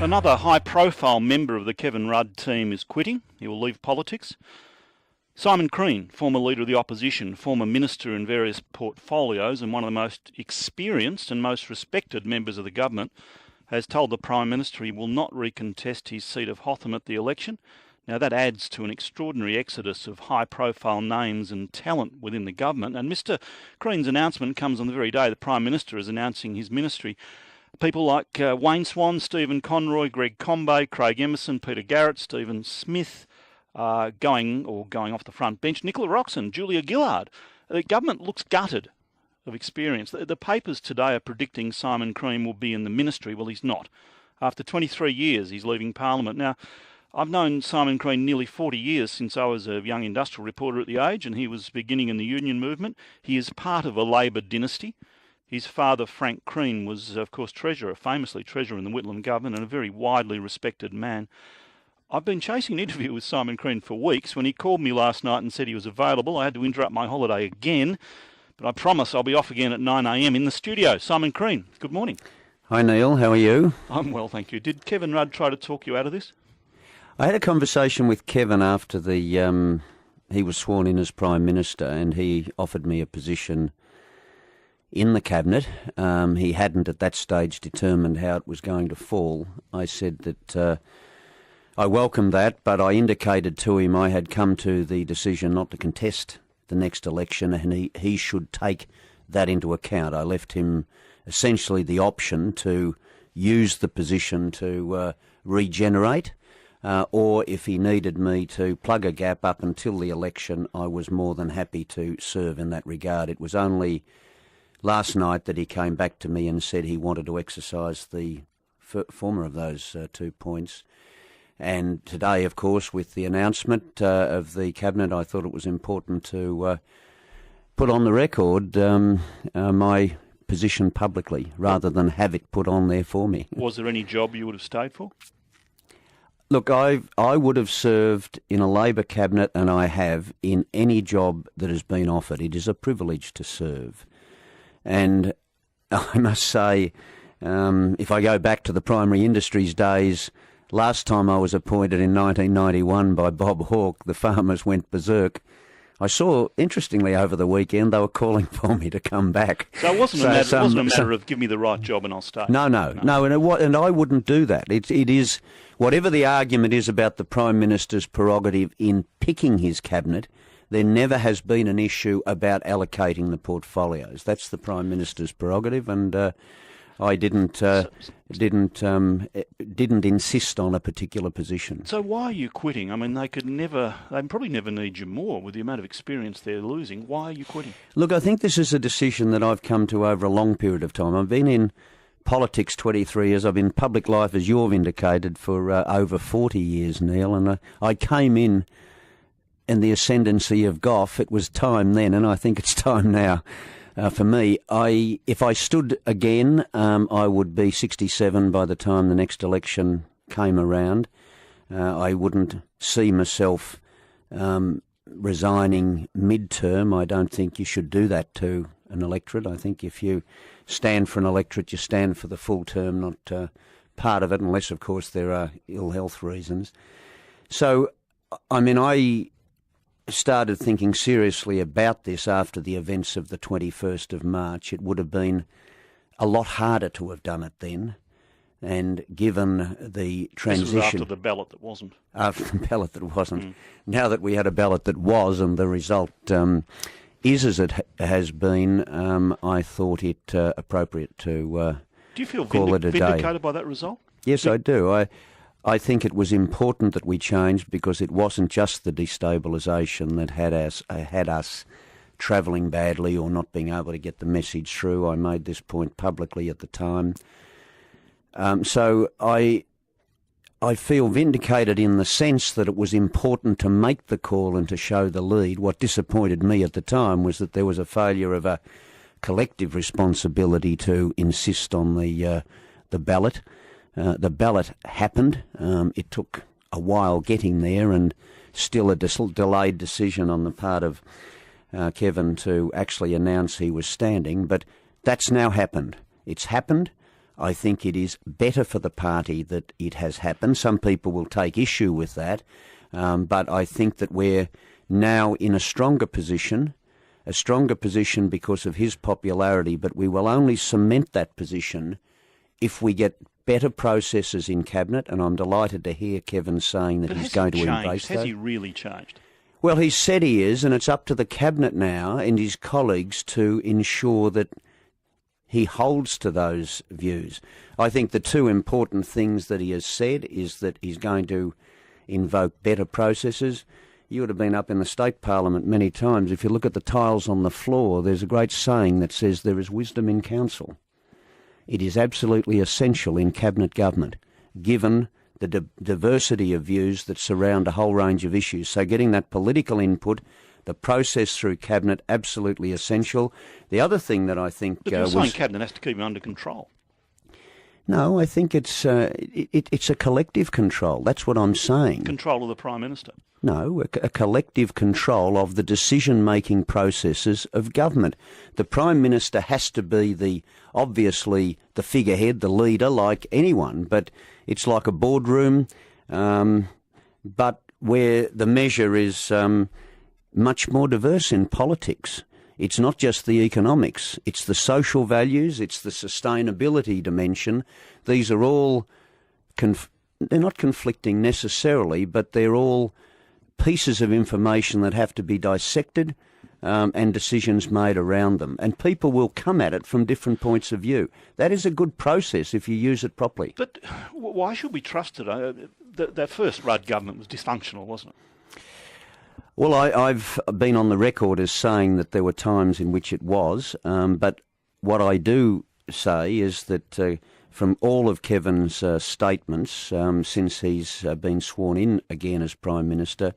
Another high-profile member of the Kevin Rudd team is quitting. He will leave politics. Simon Crean, former Leader of the Opposition, former Minister in various portfolios and one of the most experienced and most respected members of the government, has told the Prime Minister he will not recontest his seat of Hotham at the election. Now that adds to an extraordinary exodus of high-profile names and talent within the government, and Mr Crean's announcement comes on the very day the Prime Minister is announcing his ministry. People like Wayne Swan, Stephen Conroy, Greg Combay, Craig Emerson, Peter Garrett, Stephen Smith, going off the front bench. Nicola Roxon, Julia Gillard. The government looks gutted of experience. The papers today are predicting Simon Crean will be in the ministry. Well, he's not. After 23 years, he's leaving Parliament. Now, I've known Simon Crean nearly 40 years since I was a young industrial reporter at The Age, and he was beginning in the union movement. He is part of a Labor dynasty. His father, Frank Crean, was, of course, famously treasurer in the Whitlam government and a very widely respected man. I've been chasing an interview with Simon Crean for weeks. When he called me last night and said he was available, I had to interrupt my holiday again. But I promise I'll be off again at 9 a.m. in the studio. Simon Crean, good morning. Hi, Neil. How are you? I'm well, thank you. Did Kevin Rudd try to talk you out of this? I had a conversation with Kevin after he was sworn in as Prime Minister, and he offered me a position in the Cabinet. He hadn't at that stage determined how it was going to fall. I said that I welcomed that, but I indicated to him I had come to the decision not to contest the next election, and he should take that into account. I left him essentially the option to use the position to regenerate, or if he needed me to plug a gap up until the election, I was more than happy to serve in that regard. It was only last night that he came back to me and said he wanted to exercise the former of those 2 points. And today, of course, with the announcement of the Cabinet, I thought it was important to put on the record my position publicly rather than have it put on there for me. Was there any job you would have stayed for? Look, I would have served in a Labor Cabinet, and I have, in any job that has been offered. It is a privilege to serve. And I must say, if I go back to the primary industries days, last time I was appointed in 1991 by Bob Hawke, the farmers went berserk. I saw, interestingly, over the weekend, they were calling for me to come back. So it wasn't a matter of give me the right job and I'll stay. No, and I wouldn't do that. It is, whatever the argument is about the Prime Minister's prerogative in picking his Cabinet, there never has been an issue about allocating the portfolios. That's the Prime Minister's prerogative, and I didn't insist on a particular position. So why are you quitting? I mean, they probably never need you more with the amount of experience they're losing. Why are you quitting? Look, I think this is a decision that I've come to over a long period of time. I've been in politics 23 years. I've been in public life, as you've indicated, for over 40 years, Neil, and I came in the ascendancy of Gough. It was time then, and I think it's time now. For me, if I stood again, I would be 67 by the time the next election came around. I wouldn't see myself resigning mid-term. I don't think you should do that to an electorate. I think if you stand for an electorate, you stand for the full term, not part of it, unless, of course, there are ill health reasons. So, I mean, I started thinking seriously about this after the events of the 21st of March. It would have been a lot harder to have done it then, and given the transition... This was after the ballot that wasn't. After the ballot that wasn't. Now that we had a ballot that was, and the result is as it has been, I thought it appropriate to do you feel call it a day. Vindicated by that result? Yes, I do. I think it was important that we changed because it wasn't just the destabilisation that had us travelling badly or not being able to get the message through. I made this point publicly at the time. So I feel vindicated in the sense that it was important to make the call and to show the lead. What disappointed me at the time was that there was a failure of a collective responsibility to insist on the ballot. The ballot happened. It took a while getting there, and still a delayed decision on the part of Kevin to actually announce he was standing. But that's now happened. It's happened. I think it is better for the party that it has happened. Some people will take issue with that, but I think that we're now in a stronger position because of his popularity, but we will only cement that position if we get better processes in Cabinet, and I'm delighted to hear Kevin saying that he's going to embrace that. Has he really changed? Well, he said he is, and it's up to the Cabinet now and his colleagues to ensure that he holds to those views. I think the two important things that he has said is that he's going to invoke better processes. You would have been up in the state parliament many times. If you look at the tiles on the floor, there's a great saying that says there is wisdom in council. It is absolutely essential in cabinet government, given the diversity of views that surround a whole range of issues. So getting that political input, the process through cabinet, absolutely essential. The other thing that I think but you're saying cabinet has to keep him under control. No, I think it's a collective control. That's what I'm saying. Control of the Prime Minister? No, a collective control of the decision-making processes of government. The Prime Minister has to be obviously the figurehead, the leader, like anyone, but it's like a boardroom, but where the measure is much more diverse in politics. It's not just the economics, it's the social values, it's the sustainability dimension. These are all, they're not conflicting necessarily, but they're all pieces of information that have to be dissected and decisions made around them. And people will come at it from different points of view. That is a good process if you use it properly. But why should we trust it? That first Rudd government was dysfunctional, wasn't it? Well, I've been on the record as saying that there were times in which it was, but what I do say is that from all of Kevin's statements since he's been sworn in again as Prime Minister,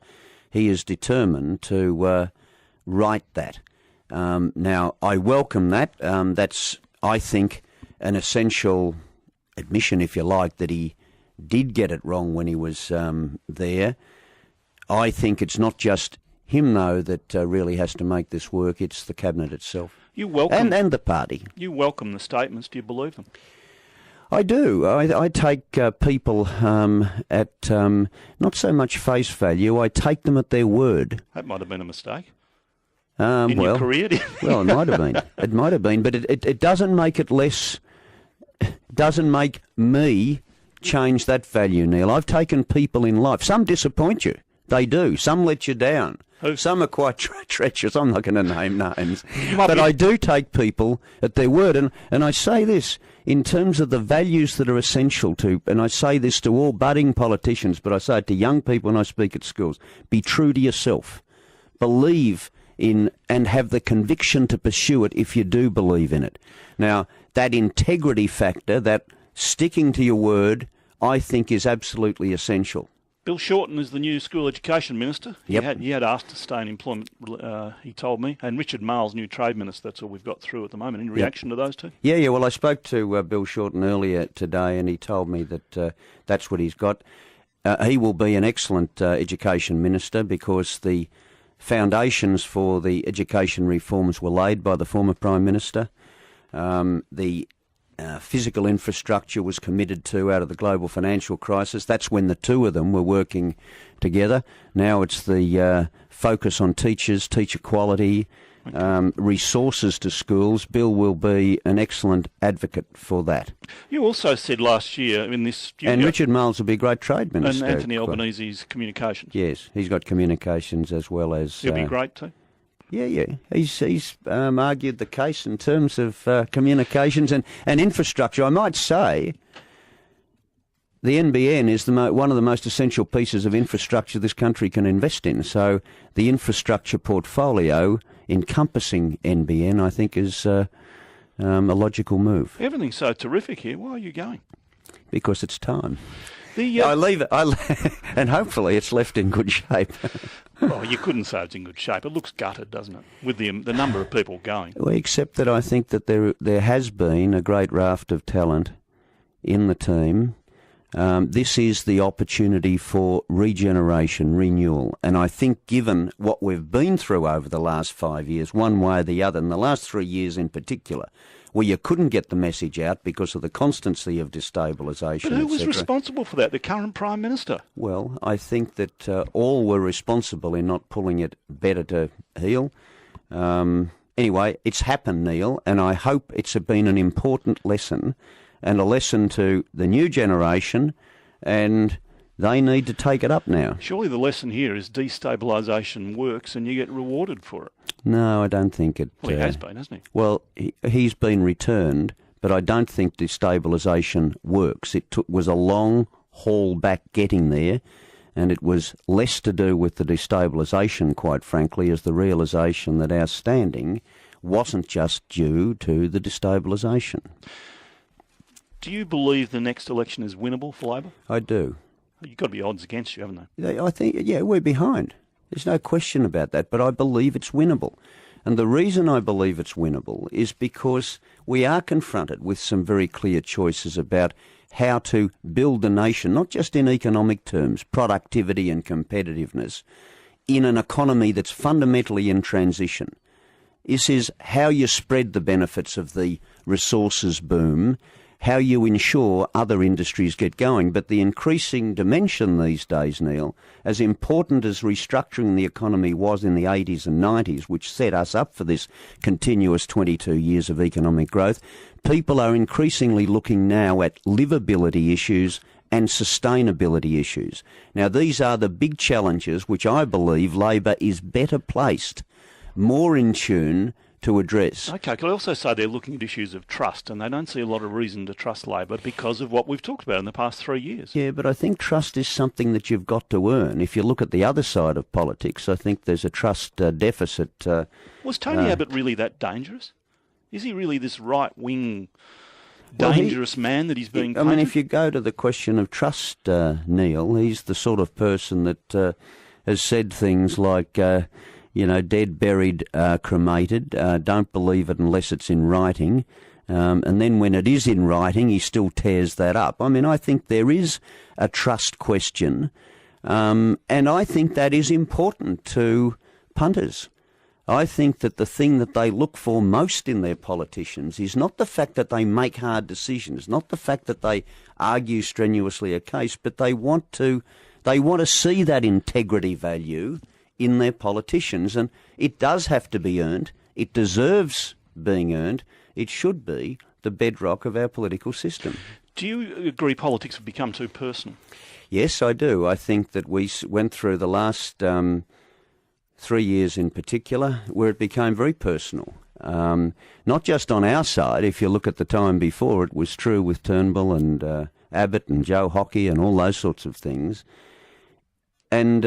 he is determined to right that. Now, I welcome that. That's, I think, an essential admission, if you like, that he did get it wrong when he was there. I think it's not just him, though, that really has to make this work. It's the Cabinet itself. You welcome and the party. You welcome the statements. Do you believe them? I do. I take people at not so much face value. I take them at their word. That might have been a mistake. In your career? Well, it might have been. It might have been, but it doesn't make it less. Doesn't make me change that value, Neil. I've taken people in life. Some disappoint you. They do. Some let you down. Who? Some are quite treacherous. I'm not going to name names. But I do take people at their word. And I say this in terms of the values that are essential to, and I say this to all budding politicians, but I say it to young people when I speak at schools, be true to yourself. Believe in and have the conviction to pursue it if you do believe in it. Now, that integrity factor, that sticking to your word, I think is absolutely essential. Bill Shorten is the new school education minister. Yep. He had asked to stay in employment, he told me, and Richard Marles, new trade minister. That's all we've got through at the moment. In reaction to those two? Yeah. Well, I spoke to Bill Shorten earlier today, and he told me that that's what he's got. He will be an excellent education minister because the foundations for the education reforms were laid by the former Prime Minister. The physical infrastructure was committed to out of the global financial crisis. That's when the two of them were working together. Now it's the focus on teachers, teacher quality, resources to schools. Bill will be an excellent advocate for that. You also said last year in this studio... And Richard Marles will be a great trade minister. And Anthony Albanese's communications. Yes, he's got communications as well as... He'll be great too. Yeah. He's argued the case in terms of communications and infrastructure. I might say the NBN is one of the most essential pieces of infrastructure this country can invest in. So the infrastructure portfolio encompassing NBN, I think, is a logical move. Everything's so terrific here. Why are you going? Because it's time. I leave it, and hopefully it's left in good shape. Well, you couldn't say it's in good shape. It looks gutted, doesn't it, with the number of people going? Well, except that I think that there has been a great raft of talent in the team. This is the opportunity for regeneration, renewal. And I think given what we've been through over the last 5 years, one way or the other, and the last 3 years in particular, where you couldn't get the message out because of the constancy of destabilisation. But who was responsible for that? The current Prime Minister? Well, I think that all were responsible in not pulling it better to heel. Anyway, it's happened, Neil, and I hope it's been an important lesson, and a lesson to the new generation, and they need to take it up now. Surely the lesson here is destabilisation works and you get rewarded for it. No, I don't think it... Well, he has been, hasn't he? Well, he's been returned, but I don't think destabilisation works. It was a long haul back getting there, and it was less to do with the destabilisation, quite frankly, as the realisation that our standing wasn't just due to the destabilisation. Do you believe the next election is winnable for Labor? I do. You've got to be odds against you, haven't they? I think, yeah, we're behind. There's no question about that, but I believe it's winnable. And the reason I believe it's winnable is because we are confronted with some very clear choices about how to build a nation, not just in economic terms, productivity and competitiveness, in an economy that's fundamentally in transition. This is how you spread the benefits of the resources boom, how you ensure other industries get going. But the increasing dimension these days, Neil, as important as restructuring the economy was in the 80s and 90s, which set us up for this continuous 22 years of economic growth, people are increasingly looking now at livability issues and sustainability issues. Now, these are the big challenges which I believe Labor is better placed, more in tune to address. Okay, could I also say they're looking at issues of trust, and they don't see a lot of reason to trust Labor because of what we've talked about in the past 3 years. Yeah, but I think trust is something that you've got to earn. If you look at the other side of politics, I think there's a trust deficit. Was Tony Abbott really that dangerous? Is he really this right-wing dangerous man that he's being painted? I mean, if you go to the question of trust, Neil, he's the sort of person that has said things like... dead, buried, cremated, don't believe it unless it's in writing. And then when it is in writing, he still tears that up. I mean, I think there is a trust question, and I think that is important to punters. I think that the thing that they look for most in their politicians is not the fact that they make hard decisions, not the fact that they argue strenuously a case, but they want to see that integrity value in their politicians, and it does have to be earned. It deserves being earned. It should be the bedrock of our political system. Do you agree politics have become too personal? Yes, I do. I think that we went through the last 3 years in particular where it became very personal. Not just on our side. If you look at the time before, it was true with Turnbull and Abbott and Joe Hockey and all those sorts of things. And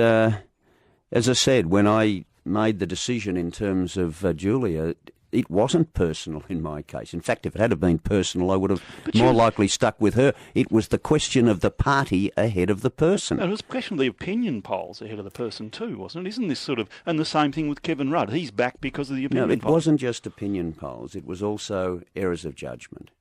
as I said, when I made the decision in terms of Julia, it wasn't personal in my case. In fact, if it had been personal, I would have likely stuck with her. It was the question of the party ahead of the person. It was a question of the opinion polls ahead of the person too, wasn't it? Isn't this sort of... And the same thing with Kevin Rudd. He's back because of the opinion polls. No, it wasn't just opinion polls. It was also errors of judgment,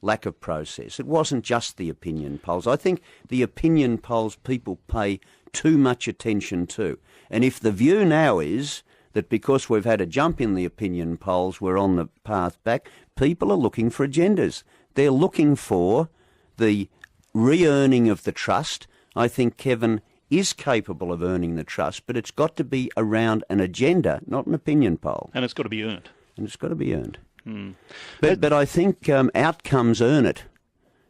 lack of process. It wasn't just the opinion polls. I think the opinion polls people pay too much attention to. And if the view now is that because we've had a jump in the opinion polls, we're on the path back, people are looking for agendas. They're looking for the re-earning of the trust. I think Kevin is capable of earning the trust, but it's got to be around an agenda, not an opinion poll. And it's got to be earned. And it's got to be earned. But I think outcomes earn it.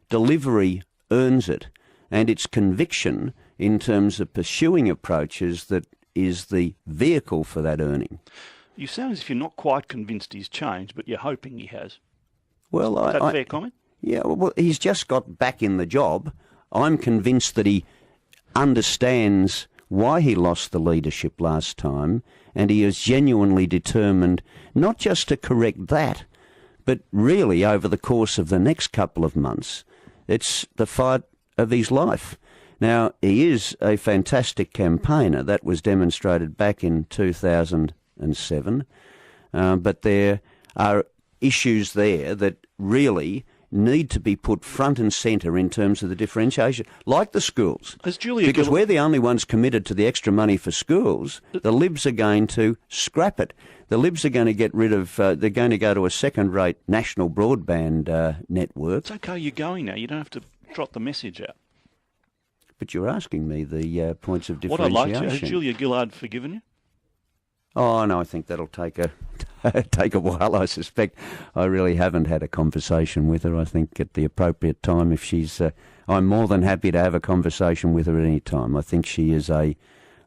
Delivery earns it. And it's conviction in terms of pursuing approaches that is the vehicle for that earning. You sound as if you're not quite convinced he's changed, but you're hoping he has. Well, is that a fair comment? Yeah, well, he's just got back in the job. I'm convinced that he understands why he lost the leadership last time, and he is genuinely determined not just to correct that, but really over the course of the next couple of months, it's the fight of his life. Now, he is a fantastic campaigner. That was demonstrated back in 2007. But there are issues there that really need to be put front and centre in terms of the differentiation, like the schools. Because we're the only ones committed to the extra money for schools. The Libs are going to scrap it. The Libs are going to get rid of, they're going to go to a second-rate national broadband network. It's okay, you're going now. You don't have to trot the message out. But you're asking me the points of What I'd differentiation. like to, has Julia Gillard forgiven you? Oh, no, I think that'll take a take a while, I suspect. I really haven't had a conversation with her. I think at the appropriate time, if she's... I'm more than happy to have a conversation with her at any time. I think she is a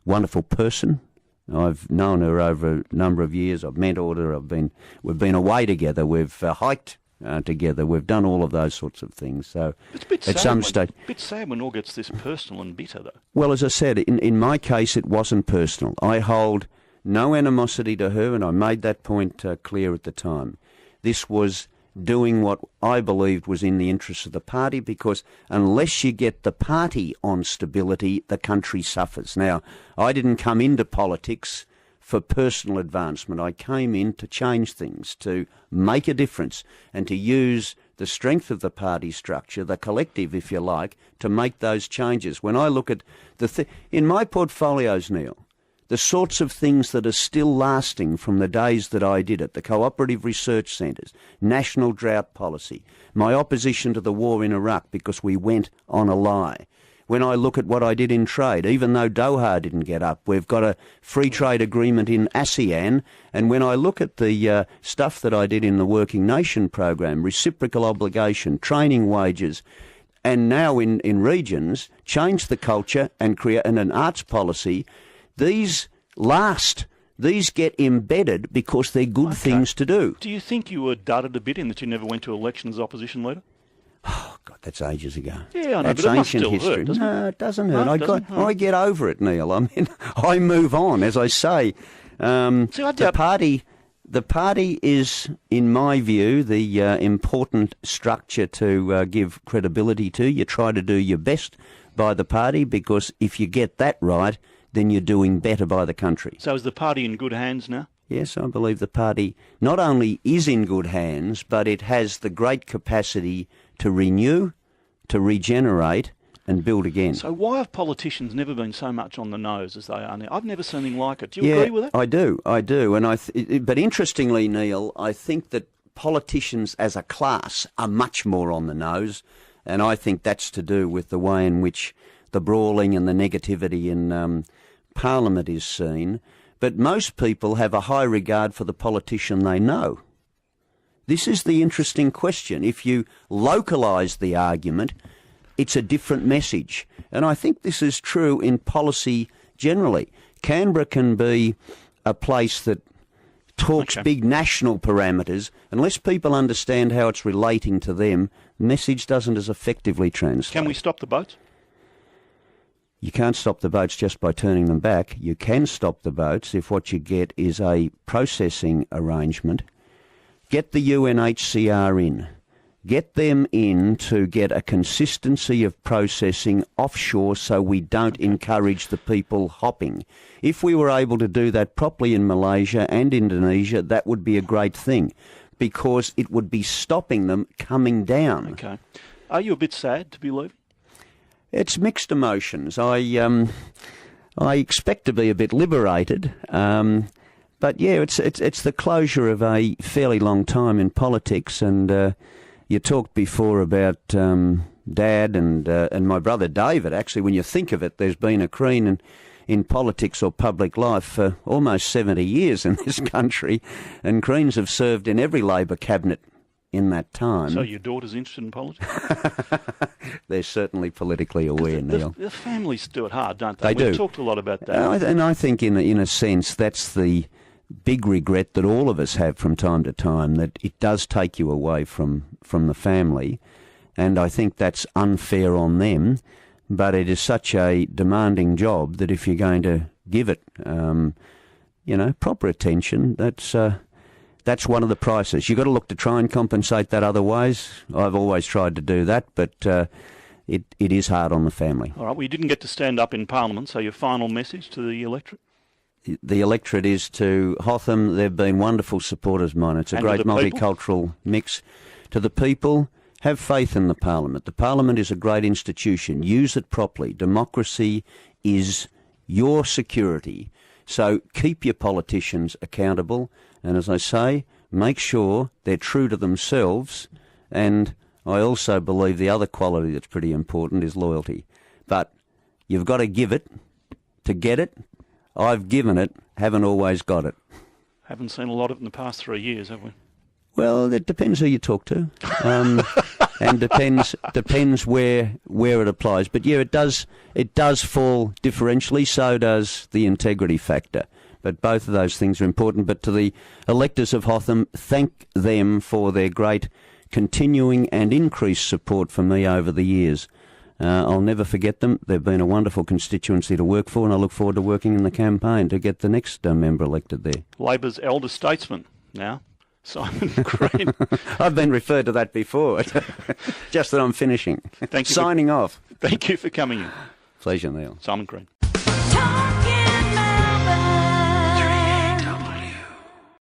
wonderful person. I've known her over a number of years. I've mentored her. We've been away together. We've hiked together. We've done all of those sorts of things. So it's a bit at some stage... a bit sad when it all gets this personal and bitter, though. Well, as I said, in my case, it wasn't personal. I hold no animosity to her, and I made that point clear at the time. This was doing what I believed was in the interests of the party, because unless you get the party on stability, the country suffers. Now, I didn't come into politics for personal advancement. I came in to change things, to make a difference, and to use the strength of the party structure, the collective, if you like, to make those changes. When I look at in my portfolios, Neil, the sorts of things that are still lasting from the days that I did it, the cooperative research centres, national drought policy, my opposition to the war in Iraq because we went on a lie. When I look at what I did in trade, even though Doha didn't get up, we've got a free trade agreement in ASEAN. And when I look at the stuff that I did in the Working Nation program, reciprocal obligation, training wages, and now in regions, change the culture and create an arts policy, these last. These get embedded because they're good things to do. Do you think you were dudded a bit in that you never went to election as opposition leader? Oh, God, that's ages ago. Yeah, I know, that's but it must ancient still history. hurt, doesn't it? No, it doesn't hurt. No, I get over it, Neil. I mean, I move on, as I say. The party is, in my view, the important structure to give credibility to. You try to do your best by the party, because if you get that right, then you're doing better by the country. So is the party in good hands now? Yes, I believe the party not only is in good hands, but it has the great capacity to renew, to regenerate, and build again. So why have politicians never been so much on the nose as they are now? I've never seen anything like it. Do you agree with that? I do. And but interestingly, Neil, I think that politicians as a class are much more on the nose, and I think that's to do with the way in which the brawling and the negativity in Parliament is seen. But most people have a high regard for the politician they know. This is the interesting question. If you localise the argument, it's a different message. And I think this is true in policy generally. Canberra can be a place that talks big national parameters. Unless people understand how it's relating to them, the message doesn't as effectively translate. Can we stop the boats? You can't stop the boats just by turning them back. You can stop the boats if what you get is a processing arrangement. Get the UNHCR in. Get them in to get a consistency of processing offshore so we don't encourage the people hopping. If we were able to do that properly in Malaysia and Indonesia, that would be a great thing, because it would be stopping them coming down. Okay. Are you a bit sad to be leaving? It's mixed emotions. I expect to be a bit liberated, but yeah, it's the closure of a fairly long time in politics. And you talked before about Dad and my brother David. Actually, when you think of it, there's been a Crean in politics or public life for almost 70 years in this country, and Creans have served in every Labor cabinet in that time. So your daughter's interested in politics? They're certainly politically aware, Neil. The families do it hard, don't they? They do. We've talked a lot about that. And I think in a sense that's the big regret that all of us have from time to time, that it does take you away from the family. And I think that's unfair on them. But it is such a demanding job that if you're going to give it, proper attention, that's one of the prices. You've got to look to try and compensate that other ways. I've always tried to do that, but it is hard on the family. All right, well, you didn't get to stand up in Parliament, so your final message to the electorate? The electorate is to Hotham. They've been wonderful supporters of mine. It's a great multicultural mix. To the people, Have faith in the Parliament. The Parliament is a great institution. Use it properly. Democracy is your security. So keep your politicians accountable. And as I say, make sure they're true to themselves. And I also believe the other quality that's pretty important is loyalty. But you've got to give it to get it. I've given it, haven't always got it. Haven't seen a lot of it in the past 3 years, have we? Well, it depends who you talk to, and depends where it applies. But yeah, it does fall differentially. So does the integrity factor. But both of those things are important. But to the electors of Hotham, thank them for their great continuing and increased support for me over the years. I'll never forget them. They've been a wonderful constituency to work for, and I look forward to working in the campaign to get the next member elected there. Labor's elder statesman now, Simon Crean. I've been referred to that before. Just that I'm finishing. Thank you Signing off. Thank you for coming in. Pleasure, Neil. Simon Crean.